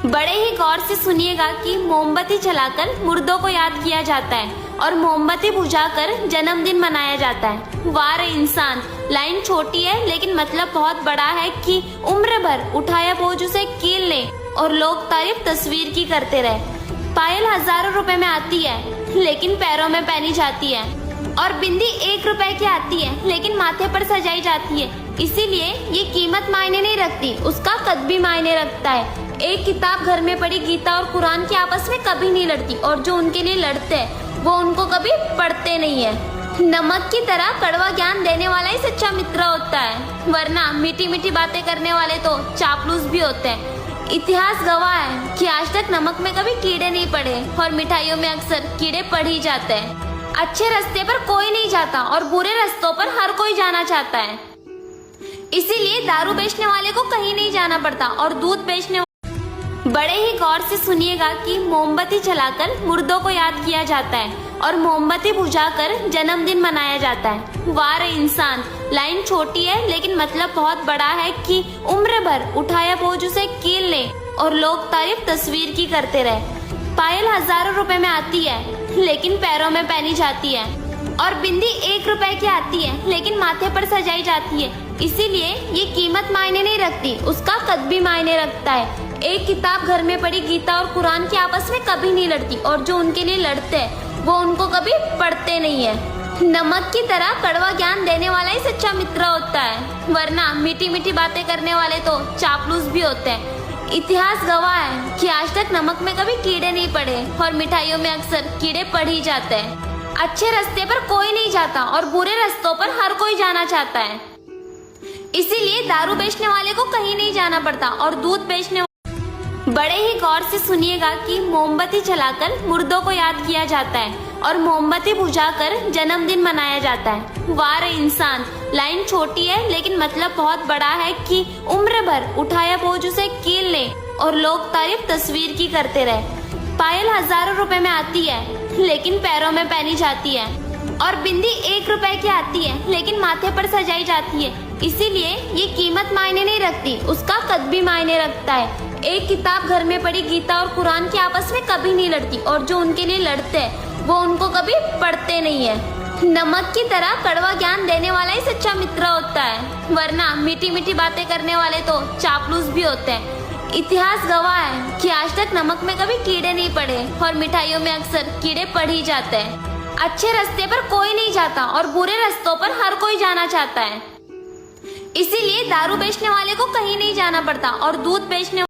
बड़े ही गौर से सुनिएगा कि मोमबत्ती जलाकर मुर्दों को याद किया जाता है और मोमबत्ती बुझाकर जन्मदिन मनाया जाता है। वाह रे इंसान, लाइन छोटी है लेकिन मतलब बहुत बड़ा है कि उम्र भर उठाया बोझ उसे कील ले और लोग तारीफ तस्वीर की करते रहे। पायल हजारों रुपए में आती है लेकिन पैरों में पहनी जाती है और बिंदी 1 रुपए की आती है लेकिन माथे पर सजाई जाती है। इसीलिए ये कीमत मायने नहीं रखती, उसका कद भी मायने रखता है। एक किताब घर में पढ़ी गीता और कुरान की आपस में कभी नहीं लड़ती और जो उनके लिए लड़ते हैं वो उनको कभी पढ़ते नहीं है। नमक की तरह कड़वा ज्ञान देने वाला ही सच्चा मित्र होता है, वरना मीठी मीठी बातें करने वाले तो चापलूस भी होते हैं। इतिहास गवाह है कि आज तक नमक में कभी कीड़े नहीं पड़े और मिठाइयों में अक्सर कीड़े पड़ ही जाते हैं। अच्छे रास्ते पर कोई नहीं जाता और बुरे रास्तों पर हर कोई जाना चाहता है। इसीलिए दारू बेचने वाले को कहीं नहीं जाना पड़ता और दूध बेचने बड़े ही गौर से सुनिएगा कि मोमबत्ती जलाकर मुर्दों को याद किया जाता है और मोमबत्ती बुझाकर जन्मदिन मनाया जाता है। वाह रे इंसान, लाइन छोटी है लेकिन मतलब बहुत बड़ा है कि उम्र भर उठाया बोझ उसे कील ले और लोग तारीफ तस्वीर की करते रहे। पायल हजारों रुपए में आती है लेकिन पैरों में पहनी जाती है और बिंदी 1 रुपए की आती है लेकिन माथे पर सजाई जाती है। इसीलिए ये कीमत मायने नहीं रखती, उसका कद भी मायने रखता है। एक किताब घर में पढ़ी गीता और कुरान की आपस में कभी नहीं लड़ती और जो उनके लिए लड़ते हैं वो उनको कभी पढ़ते नहीं है। नमक की तरह कड़वा ज्ञान देने वाला ही सच्चा मित्र होता है, वरना मीठी मीठी बातें करने वाले तो चापलूस भी होते हैं। इतिहास गवाह है कि आज तक नमक में कभी कीड़े नहीं पड़े और मिठाइयों में अक्सर कीड़े पड़ ही जाते हैं। अच्छे रास्ते पर कोई नहीं जाता और बुरे रास्तों पर हर कोई जाना चाहता है। इसीलिए दारू बेचने वाले को कहीं नहीं जाना पड़ता और दूध बेचने बड़े ही गौर से सुनिएगा कि मोमबत्ती जलाकर मुर्दों को याद किया जाता है और मोमबत्ती बुझाकर जन्मदिन मनाया जाता है। वाह रे इंसान, लाइन छोटी है लेकिन मतलब बहुत बड़ा है कि उम्र भर उठाया बोझ उसे कील ले और लोग तारीफ तस्वीर की करते रहे। पायल हजारों रुपए में आती है लेकिन पैरों में पहनी जाती है और बिंदी 1 रुपए की आती है लेकिन माथे पर सजाई जाती है। इसीलिए ये कीमत मायने नहीं रखती, उसका कद भी मायने रखता है। एक किताब घर में पढ़ी गीता और कुरान की आपस में कभी नहीं लड़ती और जो उनके लिए लड़ते हैं वो उनको कभी पढ़ते नहीं है। नमक की तरह कड़वा ज्ञान देने वाला ही सच्चा मित्र होता है, वरना मीठी मीठी बातें करने वाले तो चापलूस भी होते हैं। इतिहास गवाह है कि आज तक नमक में कभी कीड़े नहीं पड़े और मिठाइयों में अक्सर कीड़े पड़ ही जाते हैं। अच्छे रास्ते पर कोई नहीं जाता और बुरे रास्तों पर हर कोई जाना चाहता है। इसीलिए दारू बेचने वाले को कहीं नहीं जाना पड़ता और दूध बेचने